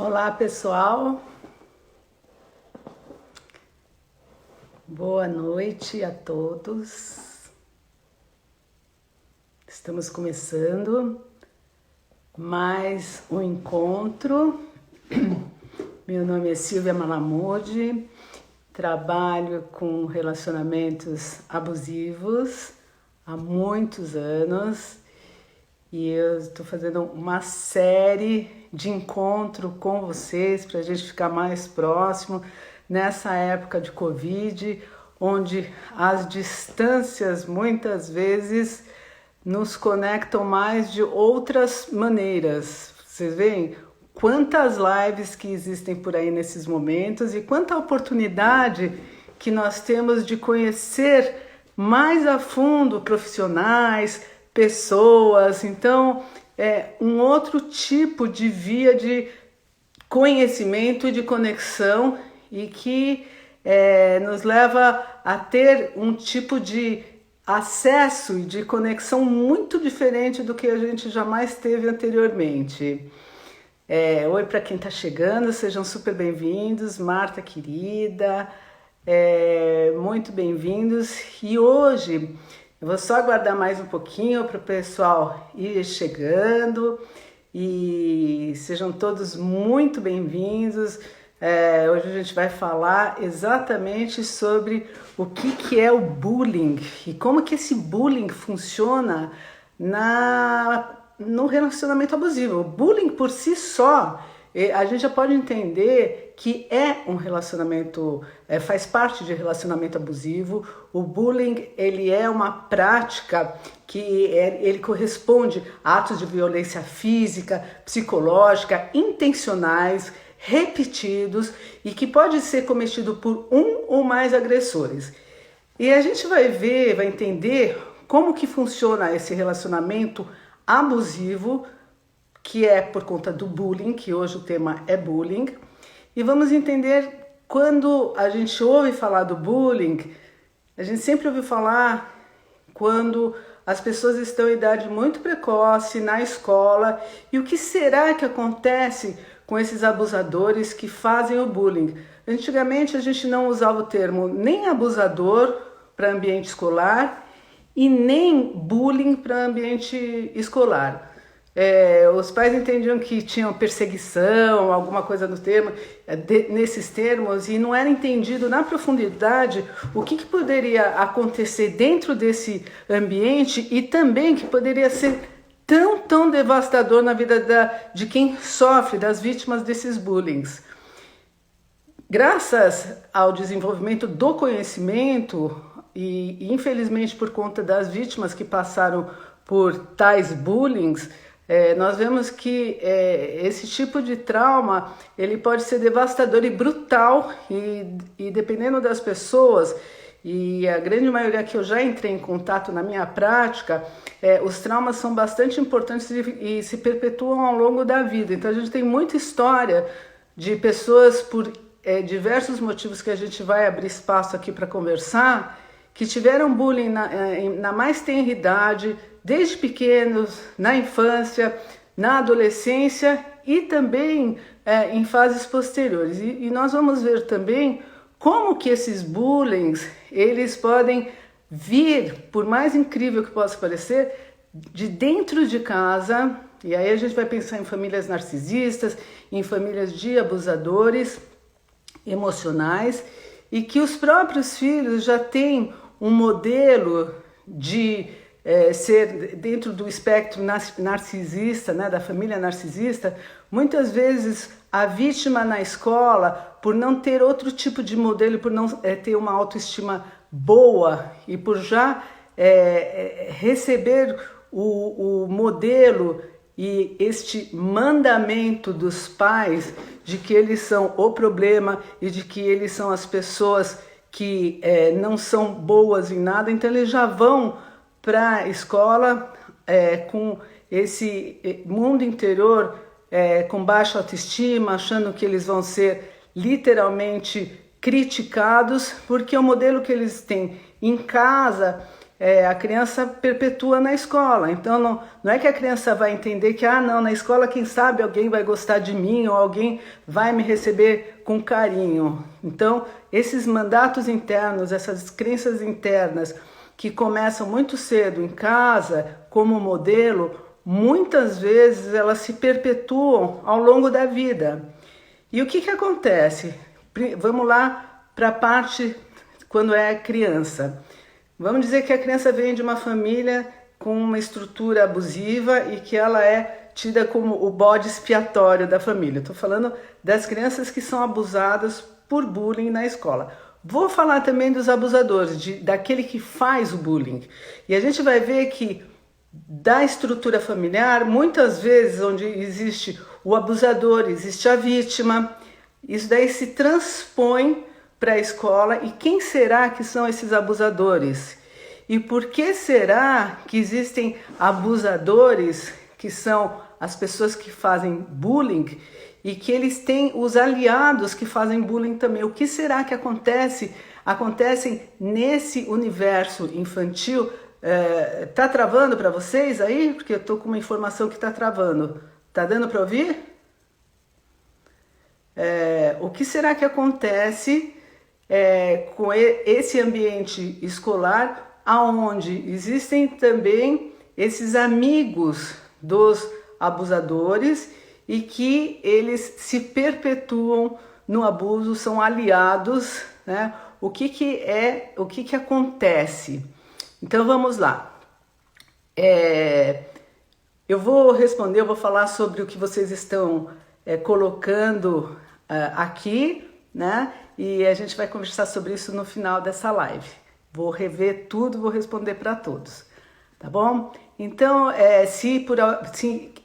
Olá, pessoal. Boa noite a todos. Estamos começando mais um encontro. Meu nome é Silvia Malamud, trabalho com relacionamentos abusivos há muitos anos e eu estou fazendo uma série de encontro com vocês para a gente ficar mais próximo nessa época de Covid, onde as distâncias muitas vezes nos conectam mais de outras maneiras. Vocês veem quantas lives que existem por aí nesses momentos e quanta oportunidade que nós temos de conhecer mais a fundo profissionais, pessoas. Então, é um outro tipo de via de conhecimento e de conexão e que nos leva a ter um tipo de acesso e de conexão muito diferente do que a gente jamais teve anteriormente. Oi para quem está chegando, sejam super bem-vindos. Marta querida, muito bem-vindos. E hoje eu vou só aguardar mais um pouquinho para o pessoal ir chegando e sejam todos muito bem-vindos. Hoje a gente vai falar exatamente sobre o que é o bullying e como que esse bullying funciona no relacionamento abusivo. O bullying por si só, a gente já pode entender que é um relacionamento, faz parte de relacionamento abusivo. O bullying, ele é uma prática que ele corresponde a atos de violência física, psicológica, intencionais, repetidos e que pode ser cometido por um ou mais agressores. E a gente vai ver, vai entender como que funciona esse relacionamento abusivo, que é por conta do bullying, que hoje o tema é bullying, e vamos entender quando a gente ouve falar do bullying, a gente sempre ouve falar quando as pessoas estão em idade muito precoce, na escola, e o que será que acontece com esses abusadores que fazem o bullying? Antigamente a gente não usava o termo nem abusador para ambiente escolar e nem bullying para ambiente escolar. Os pais entendiam que tinham perseguição, alguma coisa no termo, nesses termos, e não era entendido na profundidade o que poderia acontecer dentro desse ambiente e também que poderia ser tão devastador na vida de quem sofre, das vítimas desses bullings. Graças ao desenvolvimento do conhecimento e infelizmente por conta das vítimas que passaram por tais bullings, nós vemos que esse tipo de trauma ele pode ser devastador e brutal e dependendo das pessoas, e a grande maioria que eu já entrei em contato na minha prática, os traumas são bastante importantes e se perpetuam ao longo da vida. Então a gente tem muita história de pessoas por diversos motivos que a gente vai abrir espaço aqui para conversar, que tiveram bullying na mais tenra idade, desde pequenos, na infância, na adolescência e também em fases posteriores. E nós vamos ver também como que esses bullings, eles podem vir, por mais incrível que possa parecer, de dentro de casa. E aí a gente vai pensar em famílias narcisistas, em famílias de abusadores emocionais, e que os próprios filhos já têm um modelo de ser dentro do espectro narcisista, né, da família narcisista. Muitas vezes a vítima na escola, por não ter outro tipo de modelo, por não ter uma autoestima boa e por já receber o modelo e este mandamento dos pais de que eles são o problema e de que eles são as pessoas que não são boas em nada, então eles já vão para a escola com esse mundo interior com baixa autoestima, achando que eles vão ser literalmente criticados, porque o modelo que eles têm em casa a criança perpetua na escola. Então não é que a criança vai entender que, não, na escola quem sabe alguém vai gostar de mim ou alguém vai me receber com carinho. Então esses mandatos internos, essas crenças internas que começam muito cedo em casa como modelo, muitas vezes elas se perpetuam ao longo da vida. E o que acontece? Vamos lá para a parte quando é criança. Vamos dizer que a criança vem de uma família com uma estrutura abusiva e que ela é tida como o bode expiatório da família. Estou falando das crianças que são abusadas por bullying na escola. Vou falar também dos abusadores, daquele que faz o bullying. E a gente vai ver que da estrutura familiar, muitas vezes onde existe o abusador, existe a vítima, isso daí se transpõe para a escola. E quem será que são esses abusadores? E por que será que existem abusadores, que são as pessoas que fazem bullying, e que eles têm os aliados que fazem bullying também? O que será que acontecem nesse universo infantil? Tá travando para vocês aí? Porque eu tô com uma informação que tá travando. Tá dando para ouvir? O que será que acontece com esse ambiente escolar, aonde existem também esses amigos dos abusadores e que eles se perpetuam no abuso, são aliados, né? O que acontece? Então vamos lá. Eu vou responder, eu vou falar sobre o que vocês estão colocando aqui, né? E a gente vai conversar sobre isso no final dessa live. Vou rever tudo, vou responder para todos, tá bom? Então, se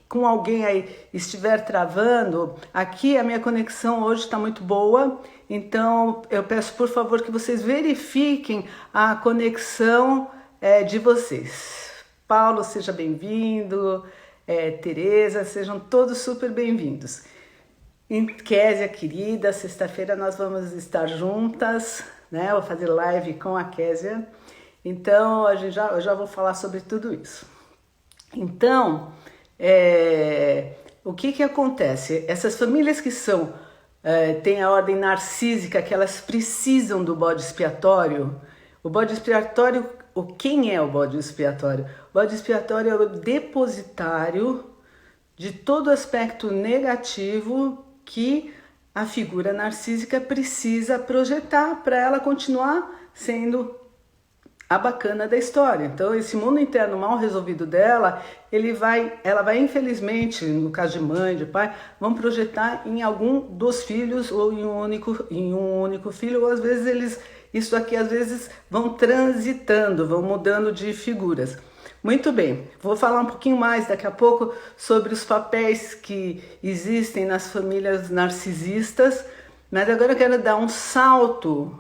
com alguém aí estiver travando, aqui a minha conexão hoje está muito boa, então eu peço por favor que vocês verifiquem a conexão de vocês. Paulo, seja bem-vindo, Tereza, sejam todos super bem-vindos. Késia, querida, sexta-feira nós vamos estar juntas, né? Eu vou fazer live com a Késia, então eu já vou falar sobre tudo isso. Então, o que acontece? Essas famílias que têm a ordem narcísica, que elas precisam do bode expiatório. O bode expiatório, quem é o bode expiatório? O bode expiatório é o depositário de todo aspecto negativo que a figura narcísica precisa projetar para ela continuar sendo a bacana da história. Então esse mundo interno mal resolvido dela, ela vai infelizmente, no caso de mãe, de pai, vão projetar em algum dos filhos ou em um único filho, ou às vezes às vezes vão transitando, vão mudando de figuras. Muito bem, vou falar um pouquinho mais daqui a pouco sobre os papéis que existem nas famílias narcisistas, mas agora eu quero dar um salto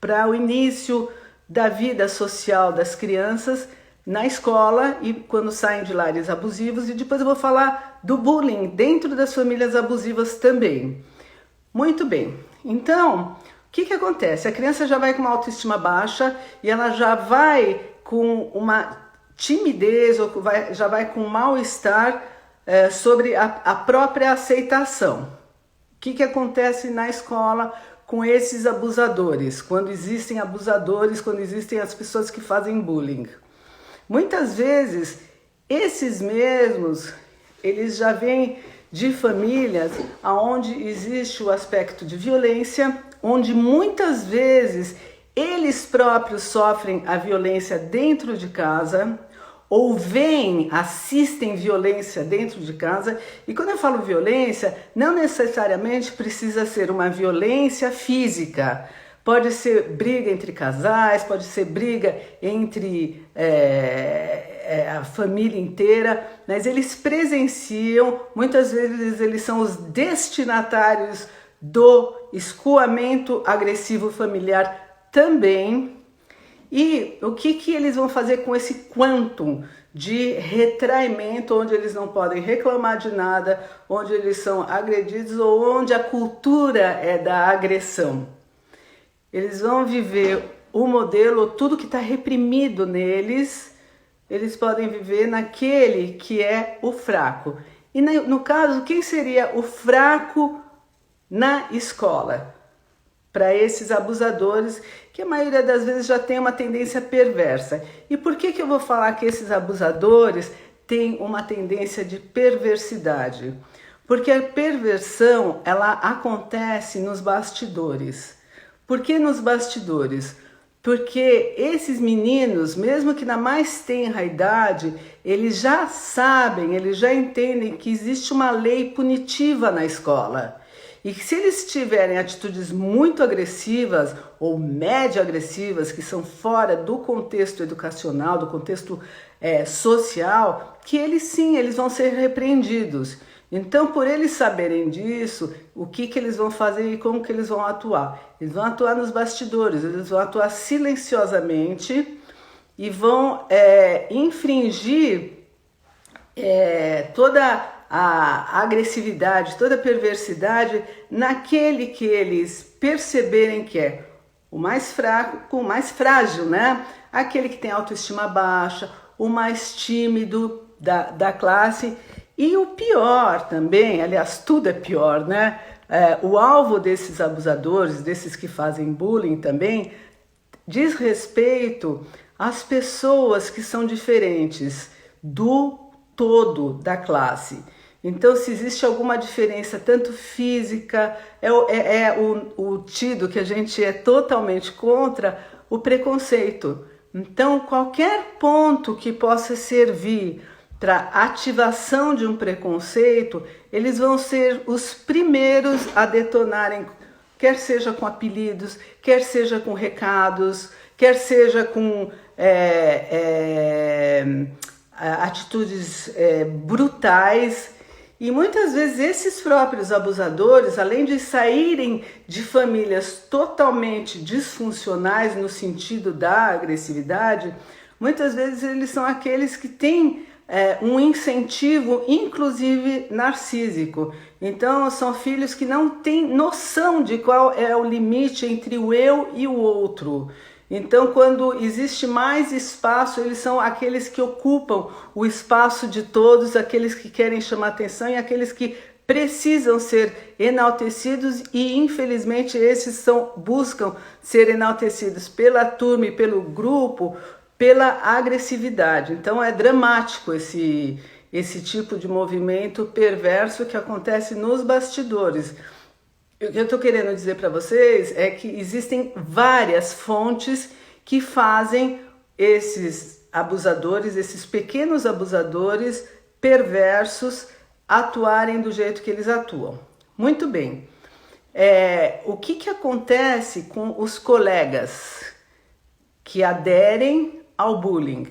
para o início da vida social das crianças na escola e quando saem de lares abusivos, e depois eu vou falar do bullying dentro das famílias abusivas também. Muito bem, então, o que acontece? A criança já vai com uma autoestima baixa e ela já vai com uma timidez ou já vai com mal-estar sobre a própria aceitação. O que acontece na escola com esses abusadores, quando existem abusadores, quando existem as pessoas que fazem bullying? Muitas vezes, esses mesmos, eles já vêm de famílias onde existe o aspecto de violência, onde muitas vezes eles próprios sofrem a violência dentro de casa, ou assistem violência dentro de casa. E quando eu falo violência, não necessariamente precisa ser uma violência física. Pode ser briga entre casais, pode ser briga entre a família inteira, mas eles presenciam, muitas vezes eles são os destinatários do escoamento agressivo familiar também. E o que eles vão fazer com esse quantum de retraimento, onde eles não podem reclamar de nada, onde eles são agredidos ou onde a cultura é da agressão? Eles vão viver o modelo, tudo que está reprimido neles, eles podem viver naquele que é o fraco. E no caso, quem seria o fraco na escola? Para esses abusadores, que a maioria das vezes já tem uma tendência perversa. E por que eu vou falar que esses abusadores têm uma tendência de perversidade? Porque a perversão, ela acontece nos bastidores. Por que nos bastidores? Porque esses meninos, mesmo que na mais tenra idade, eles já sabem, eles já entendem que existe uma lei punitiva na escola. E que se eles tiverem atitudes muito agressivas ou médio agressivas, que são fora do contexto educacional, do contexto social, que eles vão ser repreendidos. Então, por eles saberem disso, o que eles vão fazer e como que eles vão atuar? Eles vão atuar nos bastidores, eles vão atuar silenciosamente e vão infringir toda a agressividade, toda a perversidade naquele que eles perceberem que é o mais fraco, o mais frágil, né? Aquele que tem autoestima baixa, o mais tímido da classe. E o pior também, aliás, tudo é pior, né? O alvo desses abusadores, desses que fazem bullying também, diz respeito às pessoas que são diferentes do todo da classe. Então, se existe alguma diferença, tanto física, o tido que a gente é totalmente contra o preconceito. Então, qualquer ponto que possa servir para ativação de um preconceito, eles vão ser os primeiros a detonarem, quer seja com apelidos, quer seja com recados, quer seja com atitudes brutais. E muitas vezes esses próprios abusadores, além de saírem de famílias totalmente disfuncionais no sentido da agressividade, muitas vezes eles são aqueles que têm um incentivo, inclusive narcísico. Então são filhos que não têm noção de qual é o limite entre o eu e o outro. Então, quando existe mais espaço, eles são aqueles que ocupam o espaço de todos, aqueles que querem chamar atenção e aqueles que precisam ser enaltecidos, e infelizmente esses buscam ser enaltecidos pela turma e pelo grupo, pela agressividade. Então é dramático esse tipo de movimento perverso que acontece nos bastidores. O que eu estou querendo dizer para vocês é que existem várias fontes que fazem esses abusadores, esses pequenos abusadores perversos atuarem do jeito que eles atuam. Muito bem. O que acontece com os colegas que aderem ao bullying?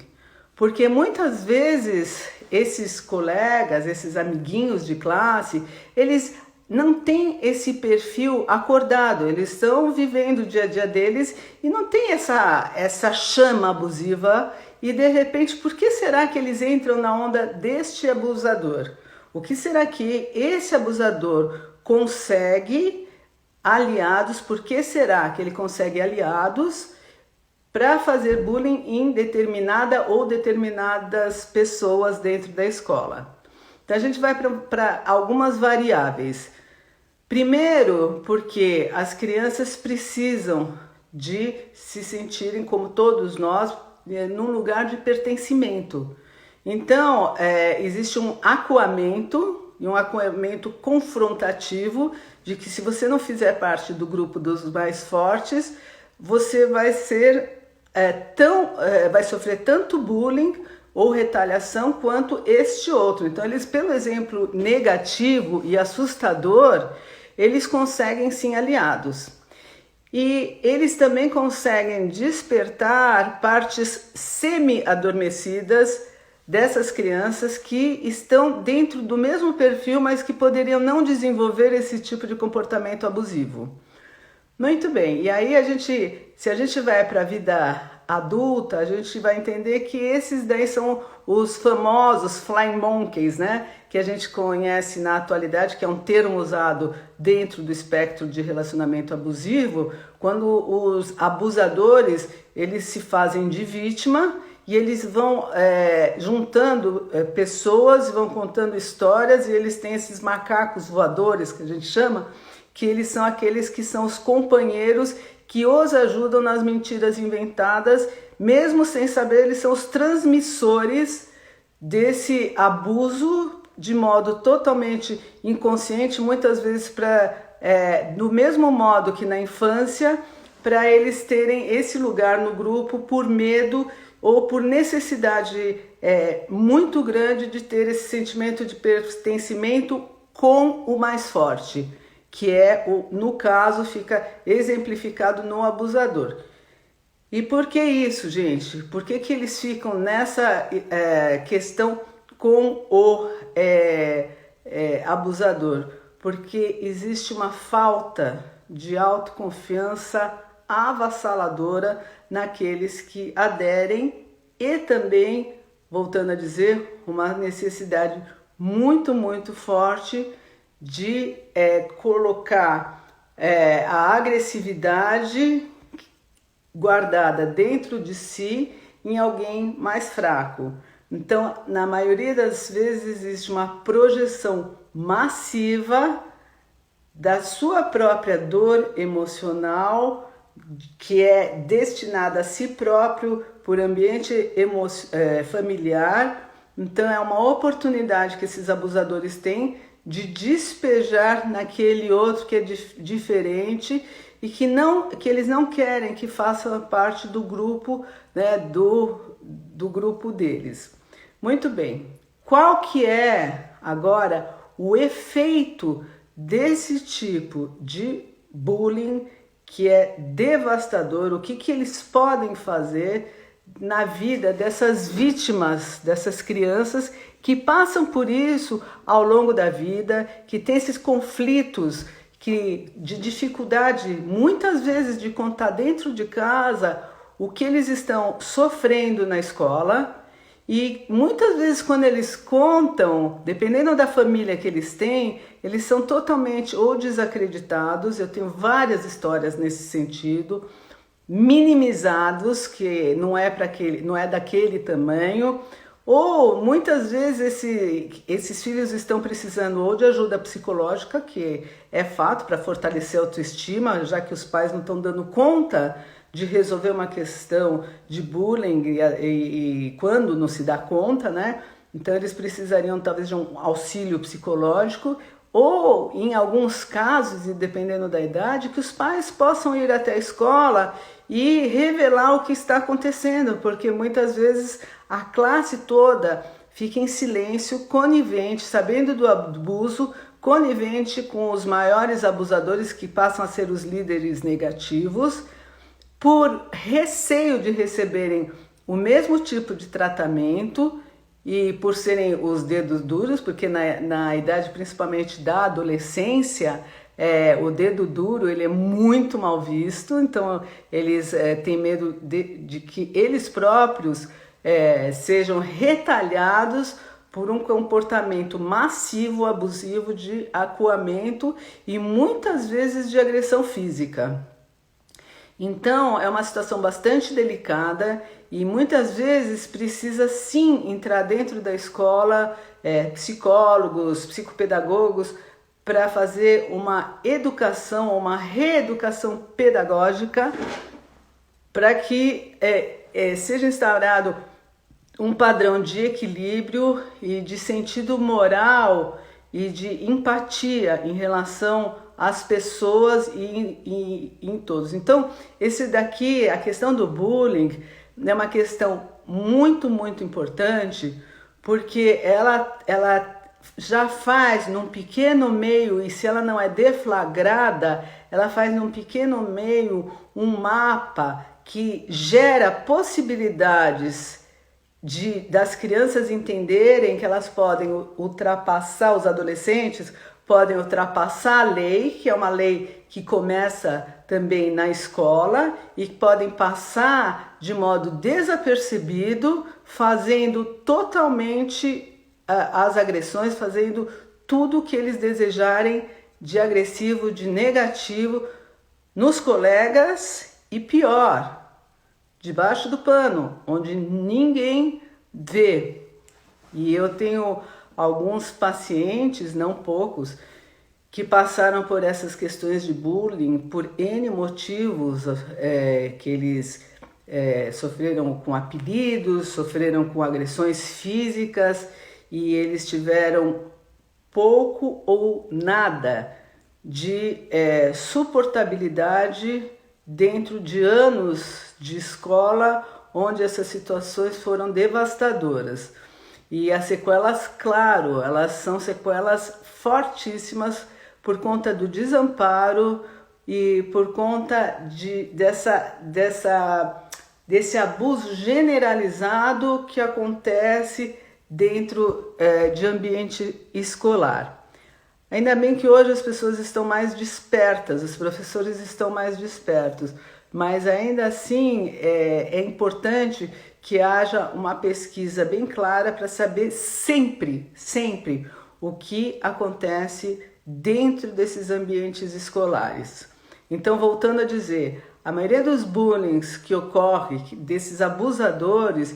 Porque muitas vezes esses colegas, esses amiguinhos de classe, eles não têm esse perfil acordado, eles estão vivendo o dia a dia deles e não tem essa chama abusiva, e de repente, por que será que eles entram na onda deste abusador? O que será que esse abusador consegue aliados? Por que será que ele consegue aliados para fazer bullying em determinada ou determinadas pessoas dentro da escola? Então a gente vai para algumas variáveis. Primeiro, porque as crianças precisam de se sentirem, como todos nós, num lugar de pertencimento. Então, existe um acuamento, e um acuamento confrontativo, de que se você não fizer parte do grupo dos mais fortes, você vai vai sofrer tanto bullying ou retaliação quanto este outro. Então, eles, pelo exemplo negativo e assustador, eles conseguem sim aliados. E eles também conseguem despertar partes semi-adormecidas dessas crianças que estão dentro do mesmo perfil, mas que poderiam não desenvolver esse tipo de comportamento abusivo. Muito bem, e aí se a gente vai para a vida adulta, a gente vai entender que esses daí são os famosos flying monkeys, né? Que a gente conhece na atualidade, que é um termo usado dentro do espectro de relacionamento abusivo, quando os abusadores, eles se fazem de vítima e eles vão juntando pessoas, vão contando histórias, e eles têm esses macacos voadores, que a gente chama, que eles são aqueles que são os companheiros que os ajudam nas mentiras inventadas, mesmo sem saber, eles são os transmissores desse abuso de modo totalmente inconsciente, muitas vezes do mesmo modo que na infância, para eles terem esse lugar no grupo por medo ou por necessidade muito grande de ter esse sentimento de pertencimento com o mais forte, que no caso, fica exemplificado no abusador. E por que isso, gente? Por que eles ficam nessa questão com o abusador? Porque existe uma falta de autoconfiança avassaladora naqueles que aderem e também, voltando a dizer, uma necessidade muito, muito forte de colocar a agressividade guardada dentro de si em alguém mais fraco. Então, na maioria das vezes, existe uma projeção massiva da sua própria dor emocional, que é destinada a si próprio por ambiente familiar. Então, é uma oportunidade que esses abusadores têm de despejar naquele outro que é diferente e que eles não querem que faça parte do grupo, né, do grupo deles. Muito bem. Qual que é agora o efeito desse tipo de bullying que é devastador? O que eles podem fazer na vida dessas vítimas, dessas crianças que passam por isso ao longo da vida, que tem esses conflitos de dificuldade, muitas vezes, de contar dentro de casa o que eles estão sofrendo na escola. E muitas vezes, quando eles contam, dependendo da família que eles têm, eles são totalmente ou desacreditados. Eu tenho várias histórias nesse sentido, minimizados, que não é daquele tamanho, ou muitas vezes esses filhos estão precisando ou de ajuda psicológica, que é fato, para fortalecer a autoestima, já que os pais não estão dando conta de resolver uma questão de bullying e quando não se dá conta, né? Então eles precisariam talvez de um auxílio psicológico, ou em alguns casos, e dependendo da idade, que os pais possam ir até a escola e revelar o que está acontecendo, porque muitas vezes a classe toda fica em silêncio, conivente, sabendo do abuso, conivente com os maiores abusadores que passam a ser os líderes negativos, por receio de receberem o mesmo tipo de tratamento e por serem os dedos duros, porque na idade principalmente da adolescência, o dedo duro ele é muito mal visto, então eles têm medo de que eles próprios sejam retalhados por um comportamento massivo, abusivo de acuamento e muitas vezes de agressão física. Então é uma situação bastante delicada e muitas vezes precisa sim entrar dentro da escola psicólogos, psicopedagogos, para fazer uma educação, uma reeducação pedagógica, para que seja instaurado um padrão de equilíbrio e de sentido moral e de empatia em relação às pessoas e em todos. Então, esse daqui, a questão do bullying, é uma questão muito, muito importante, porque ela já faz num pequeno meio, e se ela não é deflagrada, ela faz num pequeno meio um mapa que gera possibilidades das crianças entenderem que elas podem ultrapassar os adolescentes, podem ultrapassar a lei, que é uma lei que começa também na escola, e podem passar de modo desapercebido, fazendo totalmente as agressões, fazendo tudo o que eles desejarem de agressivo, de negativo nos colegas e pior, debaixo do pano, onde ninguém vê. E eu tenho alguns pacientes, não poucos, que passaram por essas questões de bullying por N motivos, que eles sofreram com apelidos, sofreram com agressões físicas e eles tiveram pouco ou nada de suportabilidade dentro de anos de escola, onde essas situações foram devastadoras. E as sequelas, claro, elas são sequelas fortíssimas por conta do desamparo e por conta desse abuso generalizado que acontece dentro de ambiente escolar. Ainda bem que hoje as pessoas estão mais despertas, os professores estão mais despertos, mas ainda assim é importante que haja uma pesquisa bem clara para saber sempre o que acontece dentro desses ambientes escolares. Então, voltando a dizer, a maioria dos bullying que ocorre, desses abusadores,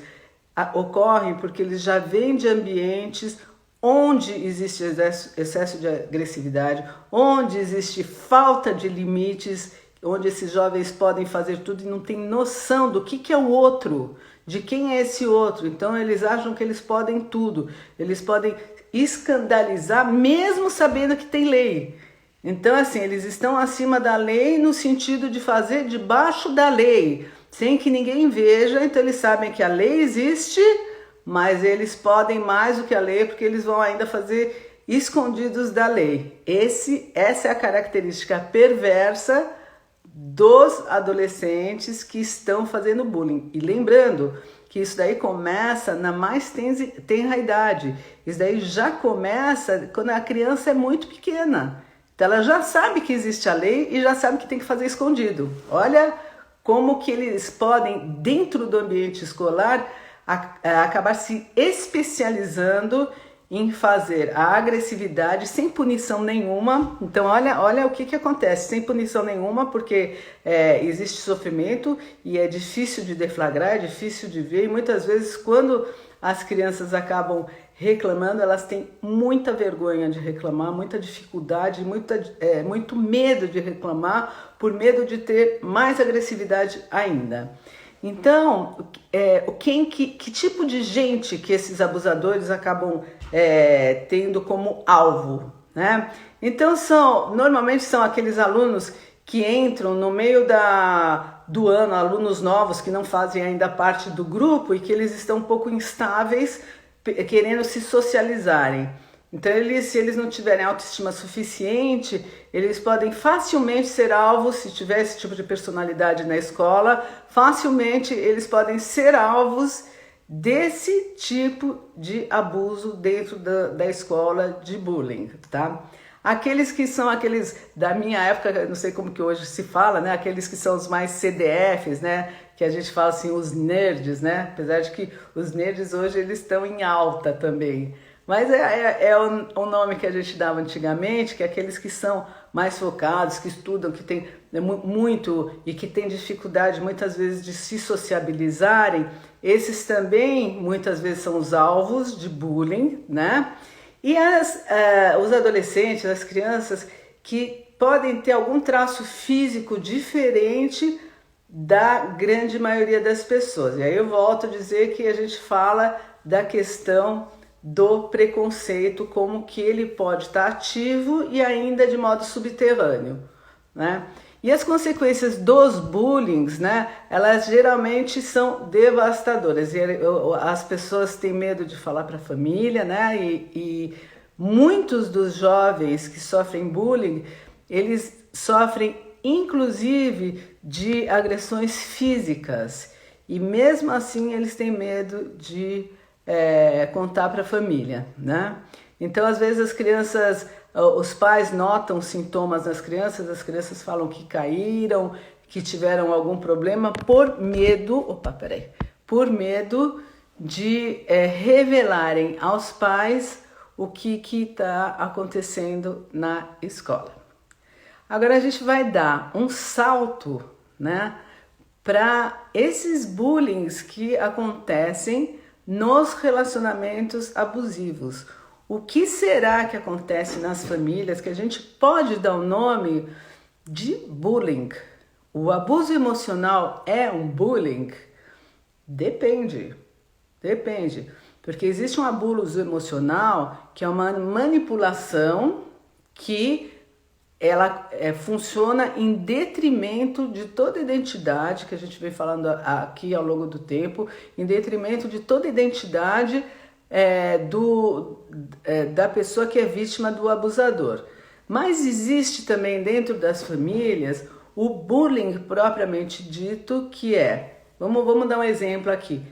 ocorrem porque eles já vêm de ambientes onde existe excesso de agressividade, onde existe falta de limites, onde esses jovens podem fazer tudo e não têm noção do que é o outro, de quem é esse outro. Então eles acham que eles podem tudo, eles podem escandalizar mesmo sabendo que tem lei. Então assim, eles estão acima da lei no sentido de fazer debaixo da lei, sem que ninguém veja. Então eles sabem que a lei existe, mas eles podem mais do que a lei, porque eles vão ainda fazer escondidos da lei. Essa é a característica perversa dos adolescentes que estão fazendo bullying. E lembrando que isso daí começa na mais tenra idade. Isso daí já começa quando a criança é muito pequena. Então ela já sabe que existe a lei e já sabe que tem que fazer escondido. Olha como que eles podem, dentro do ambiente escolar, acabar se especializando em fazer a agressividade sem punição nenhuma. Então olha o que acontece, sem punição nenhuma, porque existe sofrimento e é difícil de deflagrar, é difícil de ver, e muitas vezes quando as crianças acabam reclamando, elas têm muita vergonha de reclamar, muita dificuldade, muito medo de reclamar, por medo de ter mais agressividade ainda. Então, que tipo de gente que esses abusadores acabam tendo como alvo, né? Então normalmente são aqueles alunos que entram no meio do ano, alunos novos que não fazem ainda parte do grupo e que eles estão um pouco instáveis, querendo se socializarem. Então, se eles não tiverem autoestima suficiente, eles podem facilmente ser alvos, se tiver esse tipo de personalidade na escola, facilmente eles podem ser alvos desse tipo de abuso dentro da escola, de bullying, tá? Aqueles que são aqueles da minha época, não sei como que hoje se fala, né? Aqueles que são os mais CDFs, né? Que a gente fala assim, os nerds, né? Apesar de que os nerds hoje eles estão em alta também. Mas é o nome que a gente dava antigamente, que é aqueles que são mais focados, que estudam, que tem muito e que tem dificuldade muitas vezes de se sociabilizarem. Esses também muitas vezes são os alvos de bullying, né? E os adolescentes, as crianças que podem ter algum traço físico diferente da grande maioria das pessoas. E aí eu volto a dizer que a gente fala da questão do preconceito, como que ele pode estar ativo e ainda de modo subterrâneo, né? E as consequências dos bullying, né, elas geralmente são devastadoras. E as pessoas têm medo de falar para a família, né? E muitos dos jovens que sofrem bullying, eles sofrem inclusive de agressões físicas. E mesmo assim eles têm medo de contar para a família, né? Então, às vezes as crianças os pais notam sintomas nas crianças, as crianças falam que caíram, que tiveram algum problema por medo, por medo de revelarem aos pais o que está acontecendo na escola. Agora a gente vai dar um salto, né, para esses bullying que acontecem nos relacionamentos abusivos. O que será que acontece nas famílias que a gente pode dar o nome de bullying? O abuso emocional é um bullying? Depende, porque existe um abuso emocional que é uma manipulação que ela funciona em detrimento de toda a identidade, que a gente vem falando aqui ao longo do tempo, em detrimento de toda a identidade da pessoa que é vítima do abusador. Mas existe também dentro das famílias o bullying propriamente dito, que vamos dar um exemplo aqui.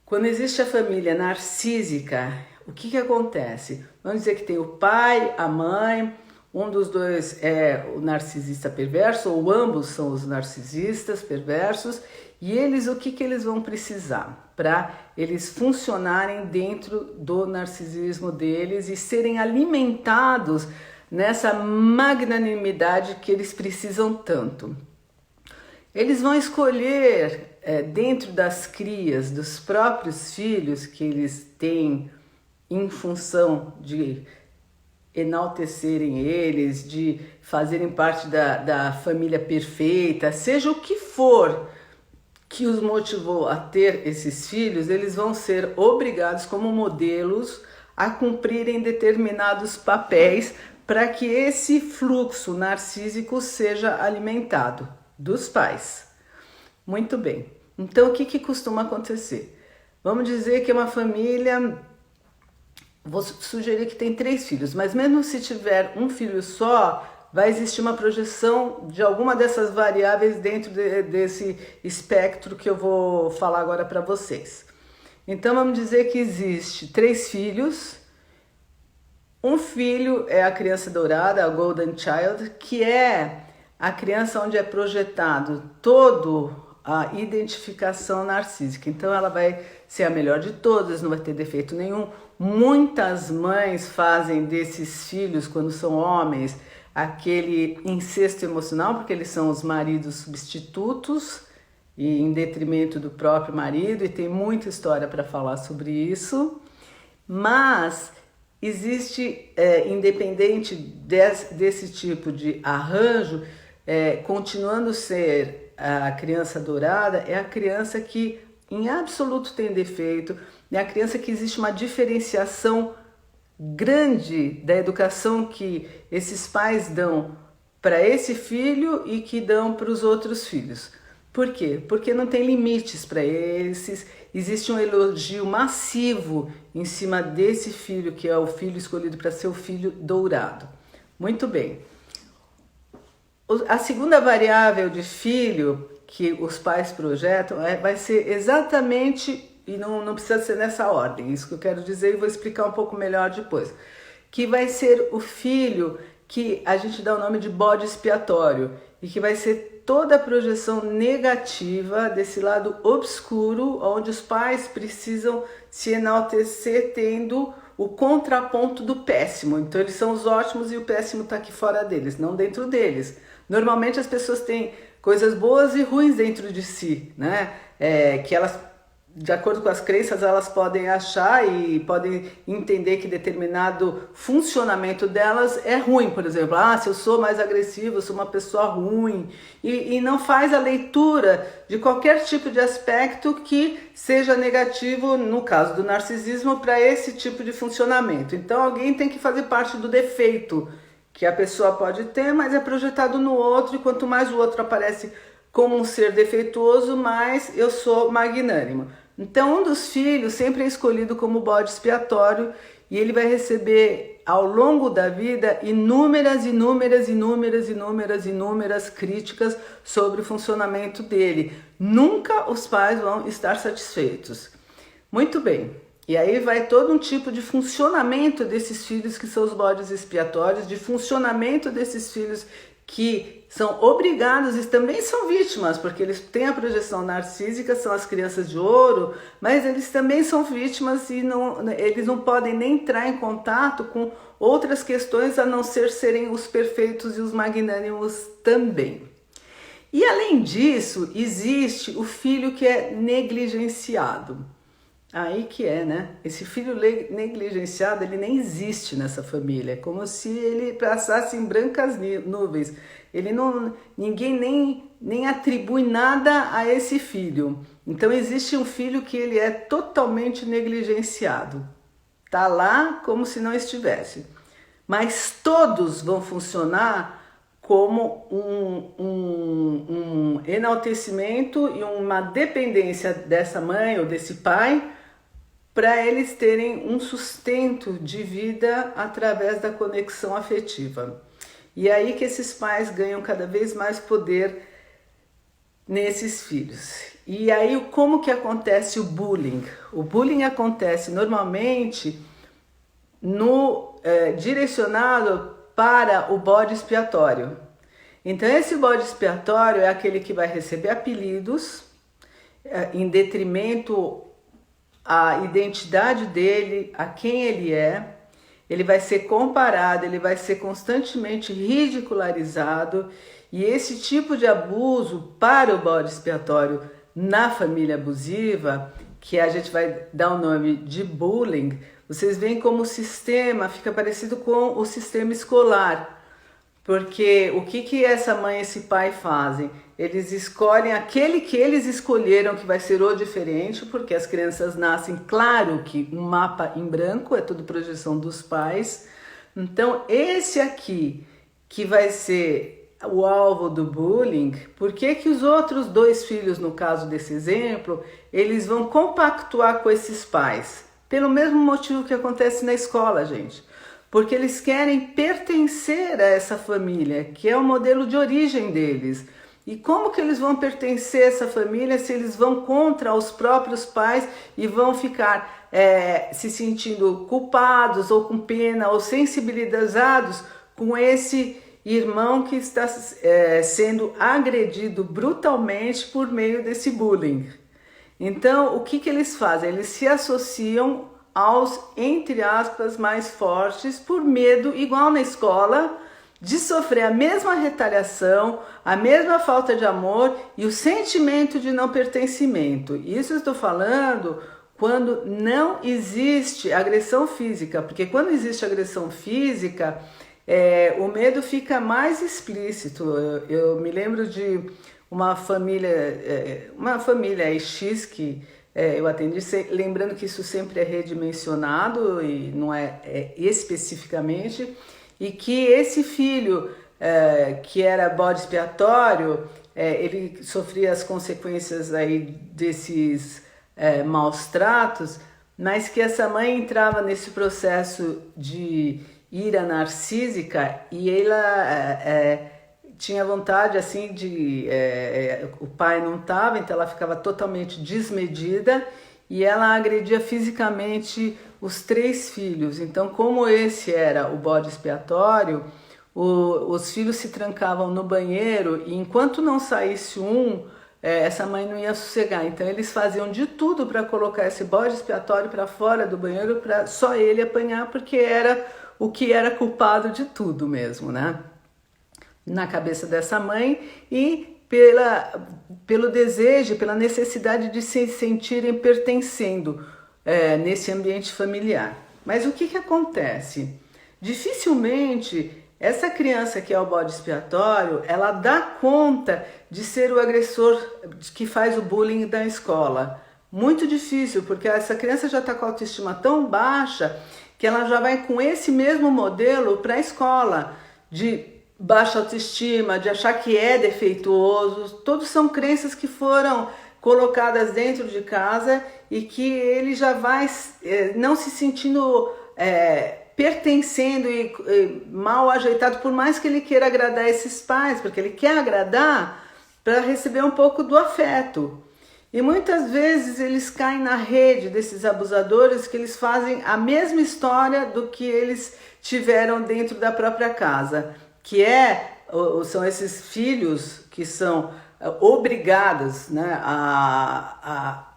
Quando existe a família narcísica, o que acontece? Vamos dizer que tem o pai, a mãe, um dos dois é o narcisista perverso, ou ambos são os narcisistas perversos, e eles, o que eles vão precisar para eles funcionarem dentro do narcisismo deles e serem alimentados nessa magnanimidade que eles precisam tanto? Eles vão escolher dentro das crias, dos próprios filhos que eles têm em função de enaltecerem eles, de fazerem parte da família perfeita, seja o que for que os motivou a ter esses filhos, eles vão ser obrigados como modelos a cumprirem determinados papéis para que esse fluxo narcísico seja alimentado dos pais. Muito bem. Então, o que costuma acontecer? Vamos dizer que é uma família, vou sugerir que tem 3 filhos, mas mesmo se tiver um filho só, vai existir uma projeção de alguma dessas variáveis dentro desse espectro que eu vou falar agora para vocês. Então, vamos dizer que existe 3 filhos. Um filho é a criança dourada, a Golden Child, que é a criança onde é projetado todo a identificação narcísica. Então ela vai ser a melhor de todas, não vai ter defeito nenhum. Muitas mães fazem desses filhos, quando são homens, aquele incesto emocional, porque eles são os maridos substitutos e em detrimento do próprio marido, e tem muita história para falar sobre isso. Mas existe, independente desse tipo de arranjo, continuando a ser a criança dourada, é a criança que em absoluto tem defeito, é a criança que existe uma diferenciação grande da educação que esses pais dão para esse filho e que dão para os outros filhos. Por quê? Porque não tem limites para esses. Existe um elogio massivo em cima desse filho, que é o filho escolhido para ser o filho dourado. Muito bem. A segunda variável de filho que os pais projetam vai ser exatamente, e não precisa ser nessa ordem, isso que eu quero dizer e vou explicar um pouco melhor depois, que vai ser o filho que a gente dá o nome de bode expiatório e que vai ser toda a projeção negativa desse lado obscuro, onde os pais precisam se enaltecer tendo o contraponto do péssimo. Então eles são os ótimos e o péssimo está aqui fora deles, não dentro deles. Normalmente as pessoas têm coisas boas e ruins dentro de si, né? Que elas, de acordo com as crenças, elas podem achar e podem entender que determinado funcionamento delas é ruim. Por exemplo, se eu sou mais agressivo, eu sou uma pessoa ruim. E não faz a leitura de qualquer tipo de aspecto que seja negativo, no caso do narcisismo, para esse tipo de funcionamento. Então alguém tem que fazer parte do defeito que a pessoa pode ter, mas é projetado no outro, e quanto mais o outro aparece como um ser defeituoso, mais eu sou magnânimo. Então, um dos filhos sempre é escolhido como bode expiatório e ele vai receber ao longo da vida inúmeras críticas sobre o funcionamento dele. Nunca os pais vão estar satisfeitos. Muito bem. E aí vai todo um tipo de funcionamento desses filhos que são os bodes expiatórios, de funcionamento desses filhos que são obrigados e também são vítimas, porque eles têm a projeção narcísica, são as crianças de ouro, mas eles também são vítimas e eles não podem nem entrar em contato com outras questões a não ser serem os perfeitos e os magnânimos também. E além disso, existe o filho que é negligenciado. Aí que é, né? Esse filho negligenciado, ele nem existe nessa família. É como se ele passasse em brancas nuvens. Ninguém nem atribui nada a esse filho. Então existe um filho que ele é totalmente negligenciado. Tá lá como se não estivesse. Mas todos vão funcionar como um enaltecimento e uma dependência dessa mãe ou desse pai, para eles terem um sustento de vida através da conexão afetiva. E aí que esses pais ganham cada vez mais poder nesses filhos. E aí como que acontece o bullying? O bullying acontece normalmente direcionado para o bode expiatório. Então esse bode expiatório é aquele que vai receber apelidos em detrimento à identidade dele, a quem ele é. Ele vai ser comparado, ele vai ser constantemente ridicularizado, e esse tipo de abuso para o bode expiatório na família abusiva, que a gente vai dar o nome de bullying, vocês veem como o sistema fica parecido com o sistema escolar. Porque o que essa mãe e esse pai fazem? Eles escolhem aquele que eles escolheram que vai ser o diferente, porque as crianças nascem, claro que um mapa em branco, é tudo projeção dos pais. Então esse aqui que vai ser o alvo do bullying, por que os outros dois filhos, no caso desse exemplo, eles vão compactuar com esses pais? Pelo mesmo motivo que acontece na escola, gente. Porque eles querem pertencer a essa família, que é o modelo de origem deles. E como que eles vão pertencer a essa família se eles vão contra os próprios pais e vão ficar se sentindo culpados ou com pena ou sensibilizados com esse irmão que está sendo agredido brutalmente por meio desse bullying? Então, o que eles fazem? Eles se associam aos, entre aspas, mais fortes, por medo, igual na escola, de sofrer a mesma retaliação, a mesma falta de amor e o sentimento de não pertencimento. Isso eu estou falando quando não existe agressão física, porque quando existe agressão física, o medo fica mais explícito. Eu me lembro de uma família X que eu atendi, lembrando que isso sempre é redimensionado e não é especificamente, e que esse filho que era bode expiatório, ele sofria as consequências aí desses maus tratos, mas que essa mãe entrava nesse processo de ira narcísica e ela tinha vontade assim de... o pai não estava, então ela ficava totalmente desmedida e ela agredia fisicamente os 3 filhos. Então, como esse era o bode expiatório, os filhos se trancavam no banheiro e enquanto não saísse essa mãe não ia sossegar. Então eles faziam de tudo para colocar esse bode expiatório para fora do banheiro, para só ele apanhar, porque era o que era culpado de tudo mesmo, né? Na cabeça dessa mãe e pelo desejo, pela necessidade de se sentirem pertencendo nesse ambiente familiar. Mas o que acontece? Dificilmente essa criança que é o bode expiatório, ela dá conta de ser o agressor que faz o bullying da escola. Muito difícil, porque essa criança já está com a autoestima tão baixa que ela já vai com esse mesmo modelo para a escola, de baixa autoestima, de achar que é defeituoso. Todos são crenças que foram colocadas dentro de casa e que ele já vai não se sentindo pertencendo e mal ajeitado, por mais que ele queira agradar esses pais, porque ele quer agradar para receber um pouco do afeto. E muitas vezes eles caem na rede desses abusadores, que eles fazem a mesma história do que eles tiveram dentro da própria casa, que são esses filhos que são obrigados, né, a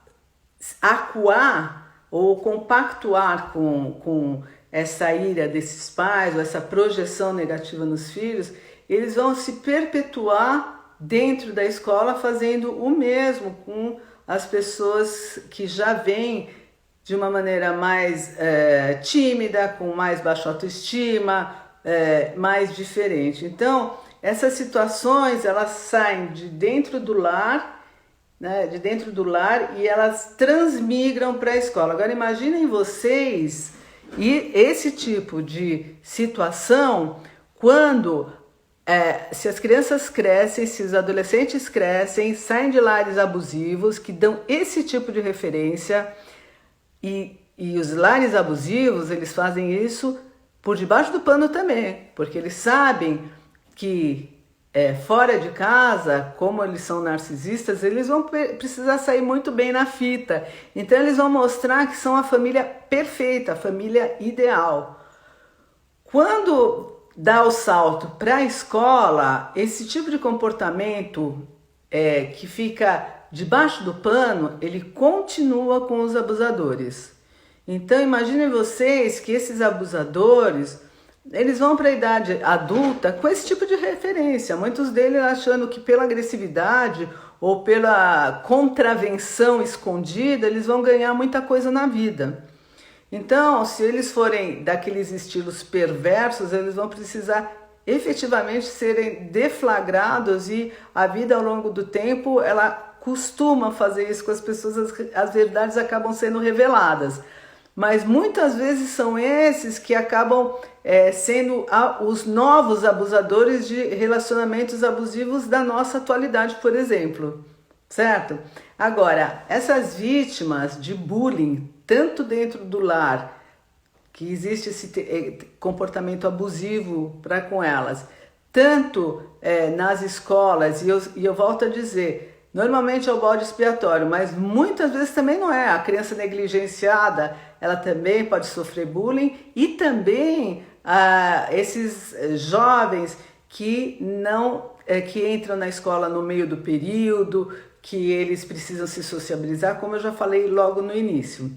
acuar ou compactuar com essa ira desses pais, ou essa projeção negativa nos filhos. Eles vão se perpetuar dentro da escola fazendo o mesmo com as pessoas que já vêm de uma maneira mais tímida, com mais baixa autoestima, mais diferente. Então, essas situações, elas saem de dentro do lar, né, e elas transmigram para a escola. Agora, imaginem vocês e esse tipo de situação quando se as crianças crescem, se os adolescentes crescem, saem de lares abusivos que dão esse tipo de referência, e os lares abusivos, eles fazem isso por debaixo do pano também, porque eles sabem que fora de casa, como eles são narcisistas, eles vão precisar sair muito bem na fita. Então eles vão mostrar que são a família perfeita, a família ideal. Quando dá o salto para a escola, esse tipo de comportamento que fica debaixo do pano, ele continua com os abusadores. Então imaginem vocês que esses abusadores, eles vão para a idade adulta com esse tipo de referência, muitos deles achando que pela agressividade ou pela contravenção escondida, eles vão ganhar muita coisa na vida. Então, se eles forem daqueles estilos perversos, eles vão precisar efetivamente serem deflagrados, e a vida ao longo do tempo, ela costuma fazer isso com as pessoas, as verdades acabam sendo reveladas. Mas muitas vezes são esses que acabam sendo os novos abusadores de relacionamentos abusivos da nossa atualidade, por exemplo, certo? Agora, essas vítimas de bullying, tanto dentro do lar, que existe esse comportamento abusivo para com elas, tanto nas escolas, e eu volto a dizer, normalmente é o bode expiatório, mas muitas vezes também não é. A criança negligenciada, ela também pode sofrer bullying, e também esses jovens que que entram na escola no meio do período, que eles precisam se sociabilizar, como eu já falei logo no início.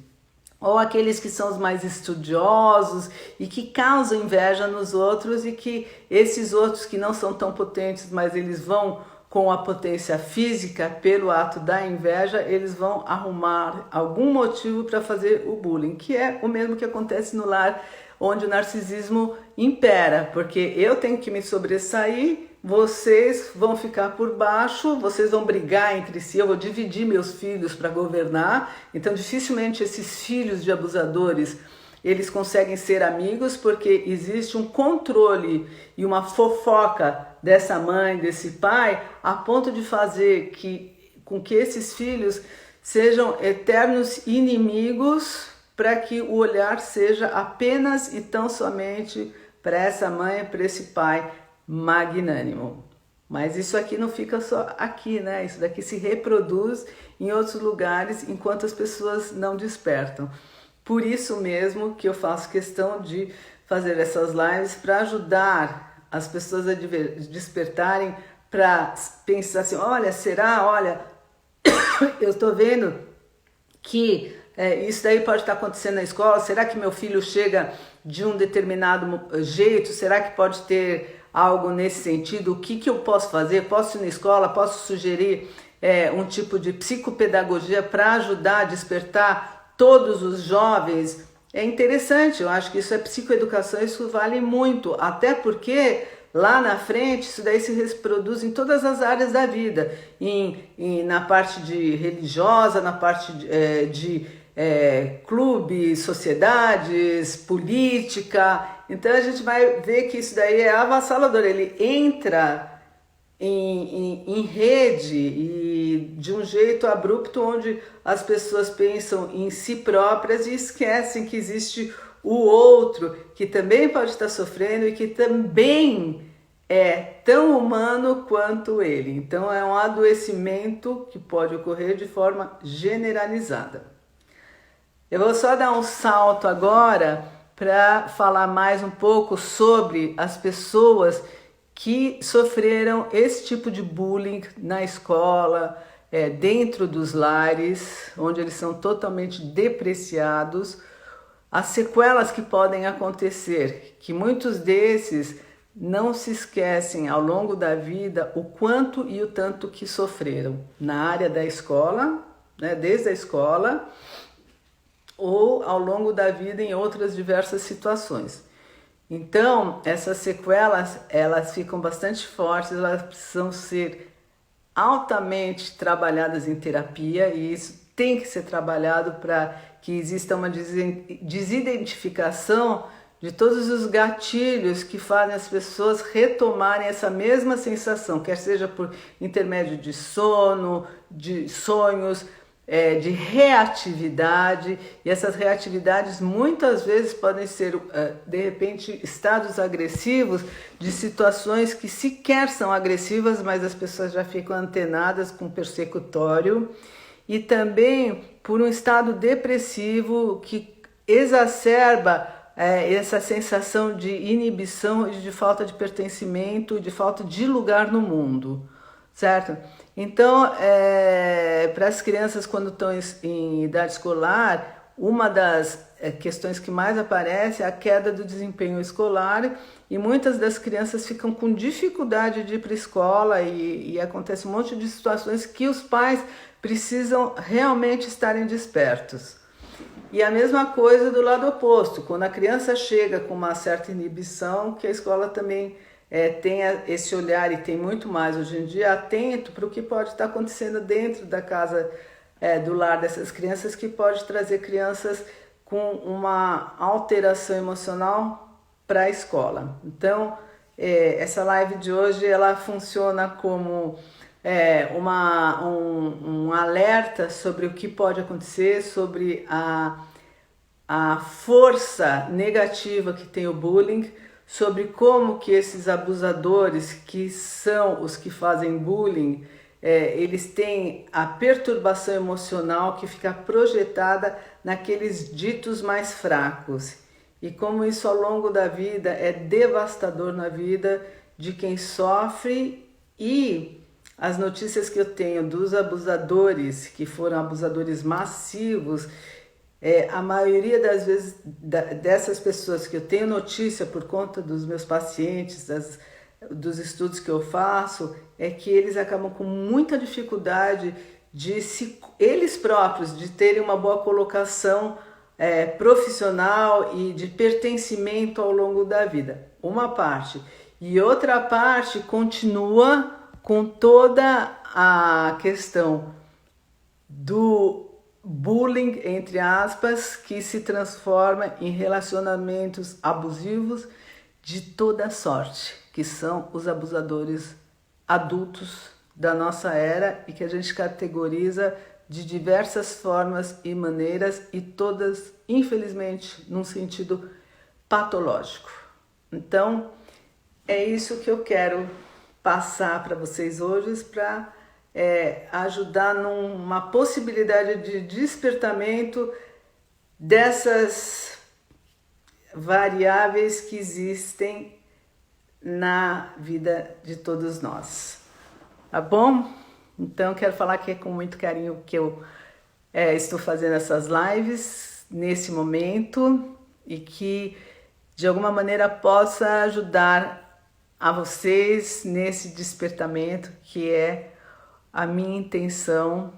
Ou aqueles que são os mais estudiosos e que causam inveja nos outros, e que esses outros que não são tão potentes, mas eles vão com a potência física, pelo ato da inveja, eles vão arrumar algum motivo para fazer o bullying, que é o mesmo que acontece no lar onde o narcisismo impera, porque eu tenho que me sobressair, vocês vão ficar por baixo, vocês vão brigar entre si, eu vou dividir meus filhos para governar. Então dificilmente esses filhos de abusadores, eles conseguem ser amigos, porque existe um controle e uma fofoca dessa mãe, desse pai, a ponto de fazer com que esses filhos sejam eternos inimigos, para que o olhar seja apenas e tão somente para essa mãe, para esse pai magnânimo. Mas isso aqui não fica só aqui, né? Isso daqui se reproduz em outros lugares enquanto as pessoas não despertam. Por isso mesmo que eu faço questão de fazer essas lives, para ajudar as pessoas a despertarem, para pensar assim, olha, eu estou vendo que isso daí pode estar acontecendo na escola. Será que meu filho chega de um determinado jeito? Será que pode ter algo nesse sentido? O que eu posso fazer? Posso ir na escola? Posso sugerir um tipo de psicopedagogia para ajudar a despertar todos os jovens? É interessante, eu acho que isso é psicoeducação, isso vale muito, até porque lá na frente isso daí se reproduz em todas as áreas da vida, na parte de religiosa, na parte de clubes, sociedades, política. Então a gente vai ver que isso daí é avassalador, ele entra em rede e de um jeito abrupto, onde as pessoas pensam em si próprias e esquecem que existe o outro, que também pode estar sofrendo e que também é tão humano quanto ele. Então é um adoecimento que pode ocorrer de forma generalizada. Eu vou só dar um salto agora para falar mais um pouco sobre as pessoas que sofreram esse tipo de bullying na escola, dentro dos lares, onde eles são totalmente depreciados, as sequelas que podem acontecer, que muitos desses não se esquecem ao longo da vida o quanto e o tanto que sofreram na área da escola, né, desde a escola, ou ao longo da vida em outras diversas situações. Então, essas sequelas, elas ficam bastante fortes, elas precisam ser altamente trabalhadas em terapia, e isso tem que ser trabalhado para que exista uma desidentificação de todos os gatilhos que fazem as pessoas retomarem essa mesma sensação, quer seja por intermédio de sono, de sonhos, de reatividade, e essas reatividades muitas vezes podem ser, de repente, estados agressivos de situações que sequer são agressivas, mas as pessoas já ficam antenadas com persecutório, e também por um estado depressivo que exacerba essa sensação de inibição e de falta de pertencimento, de falta de lugar no mundo, certo? Então, para as crianças quando estão em idade escolar, uma das questões que mais aparece é a queda do desempenho escolar, e muitas das crianças ficam com dificuldade de ir para a escola, e acontece um monte de situações que os pais precisam realmente estarem despertos. E a mesma coisa do lado oposto, quando a criança chega com uma certa inibição, que a escola também tenha esse olhar, e tem muito mais hoje em dia, atento para o que pode estar acontecendo dentro da casa, do lar dessas crianças, que pode trazer crianças com uma alteração emocional para a escola. Então, essa live de hoje, ela funciona como um alerta sobre o que pode acontecer, sobre a força negativa que tem o bullying, sobre como que esses abusadores, que são os que fazem bullying, eles têm a perturbação emocional que fica projetada naqueles ditos mais fracos, e como isso ao longo da vida é devastador na vida de quem sofre. E as notícias que eu tenho dos abusadores, que foram abusadores massivos, a maioria das vezes dessas pessoas que eu tenho notícia por conta dos meus pacientes, dos estudos que eu faço, é que eles acabam com muita dificuldade de eles próprios, de terem uma boa colocação profissional e de pertencimento ao longo da vida. Uma parte. E outra parte continua com toda a questão do bullying, entre aspas, que se transforma em relacionamentos abusivos de toda sorte, que são os abusadores adultos da nossa era, e que a gente categoriza de diversas formas e maneiras, e todas, infelizmente, num sentido patológico. Então, é isso que eu quero passar para vocês hoje, para ajudar numa possibilidade de despertamento dessas variáveis que existem na vida de todos nós. Tá bom? Então, quero falar que é com muito carinho que eu estou fazendo essas lives nesse momento, e que de alguma maneira possa ajudar a vocês nesse despertamento, que é a minha intenção,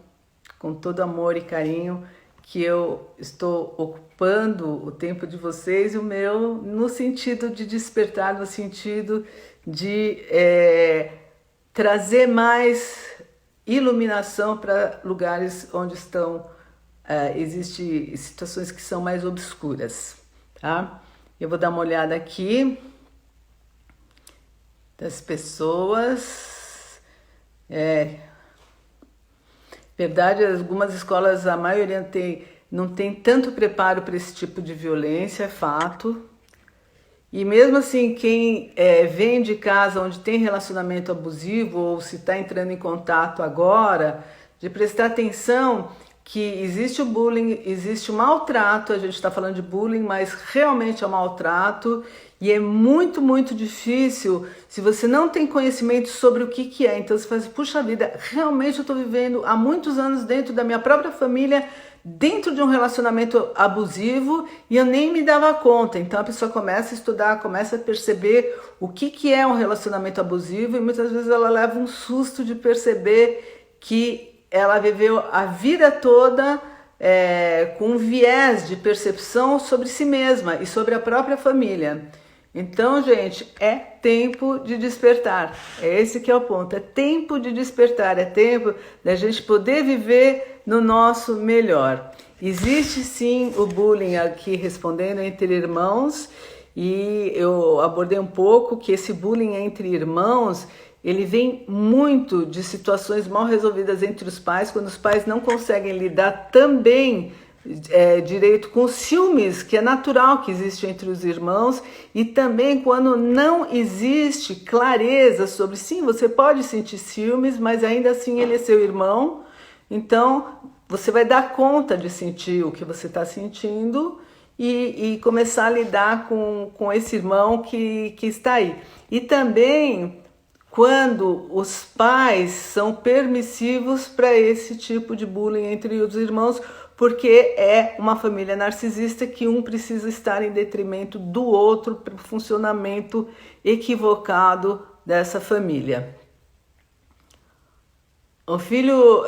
com todo amor e carinho, que eu estou ocupando o tempo de vocês e o meu, no sentido de despertar, no sentido de trazer mais iluminação para lugares onde existem situações que são mais obscuras, tá? Eu vou dar uma olhada aqui das pessoas. Verdade, algumas escolas, a maioria não tem tanto preparo para esse tipo de violência, é fato. E mesmo assim, quem vem de casa onde tem relacionamento abusivo ou se está entrando em contato agora, de prestar atenção que existe o bullying, existe o maltrato, a gente está falando de bullying, mas realmente é um maltrato e é muito, muito difícil se você não tem conhecimento sobre o que é. Então você fala assim, puxa vida, realmente eu estou vivendo há muitos anos dentro da minha própria família, dentro de um relacionamento abusivo e eu nem me dava conta. Então a pessoa começa a estudar, começa a perceber o que é um relacionamento abusivo e muitas vezes ela leva um susto de perceber que ela viveu a vida toda com um viés de percepção sobre si mesma e sobre a própria família. Então, gente, é tempo de despertar. É esse que é o ponto. É tempo de despertar. É tempo da gente poder viver no nosso melhor. Existe sim o bullying aqui respondendo entre irmãos e eu abordei um pouco que esse bullying entre irmãos ele vem muito de situações mal resolvidas entre os pais, quando os pais não conseguem lidar também direito com os ciúmes, que é natural que existe entre os irmãos, e também quando não existe clareza sobre, sim, você pode sentir ciúmes, mas ainda assim ele é seu irmão, então você vai dar conta de sentir o que você está sentindo e começar a lidar com esse irmão que está aí. E também quando os pais são permissivos para esse tipo de bullying entre os irmãos, porque é uma família narcisista que um precisa estar em detrimento do outro para o funcionamento equivocado dessa família. O filho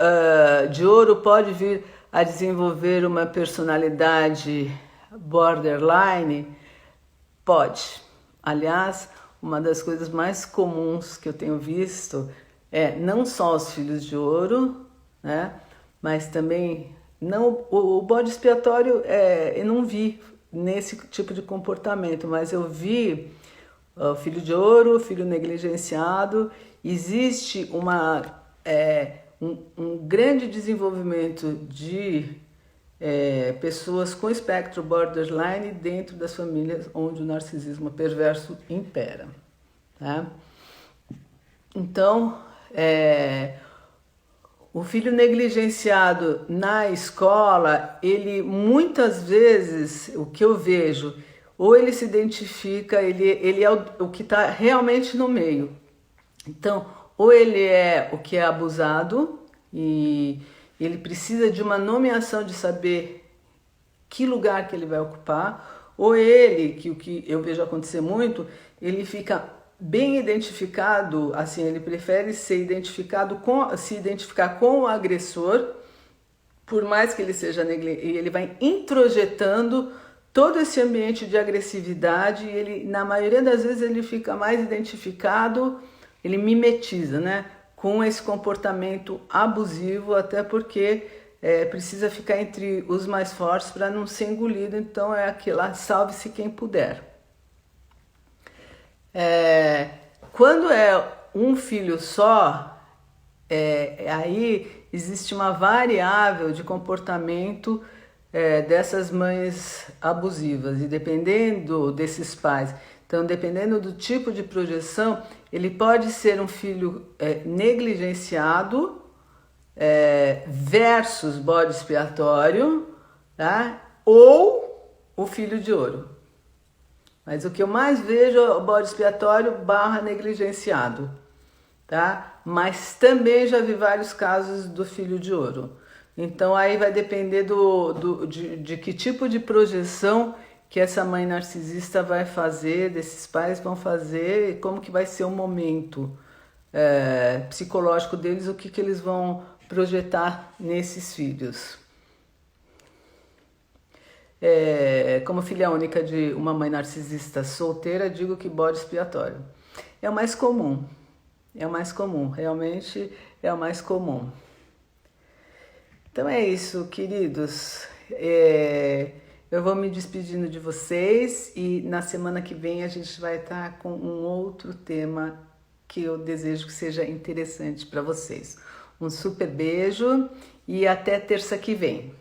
de ouro pode vir a desenvolver uma personalidade borderline? Pode. Aliás, uma das coisas mais comuns que eu tenho visto é não só os filhos de ouro, né? Mas também não o bode expiatório eu não vi nesse tipo de comportamento, mas eu vi o filho de ouro, o filho negligenciado. Existe um grande desenvolvimento de pessoas com espectro borderline dentro das famílias onde o narcisismo perverso impera. Tá? Então, o filho negligenciado na escola, ele muitas vezes, o que eu vejo, ou ele se identifica, ele é o que está realmente no meio. Então, ou ele é o que é abusado e ele precisa de uma nomeação de saber que lugar que ele vai ocupar, ou ele, que o que eu vejo acontecer muito, ele fica bem identificado, assim, ele prefere se identificar com o agressor, por mais que ele seja negligente, ele vai introjetando todo esse ambiente de agressividade e ele, na maioria das vezes, ele fica mais identificado, ele mimetiza, né, com esse comportamento abusivo, até porque precisa ficar entre os mais fortes para não ser engolido, então é aquilo lá, salve-se quem puder. Quando é um filho só, aí existe uma variável de comportamento dessas mães abusivas e dependendo desses pais, então dependendo do tipo de projeção, ele pode ser um filho negligenciado versus bode expiatório, tá? Ou o filho de ouro. Mas o que eu mais vejo é o bode expiatório / negligenciado, tá? Mas também já vi vários casos do filho de ouro. Então aí vai depender de que tipo de projeção que essa mãe narcisista vai fazer, desses pais vão fazer, e como que vai ser o momento psicológico deles, o que eles vão projetar nesses filhos. Como filha única de uma mãe narcisista solteira, digo que bode expiatório. É o mais comum, realmente é o mais comum. Então é isso, queridos. Eu vou me despedindo de vocês e na semana que vem a gente vai estar com um outro tema que eu desejo que seja interessante para vocês. Um super beijo e até terça que vem.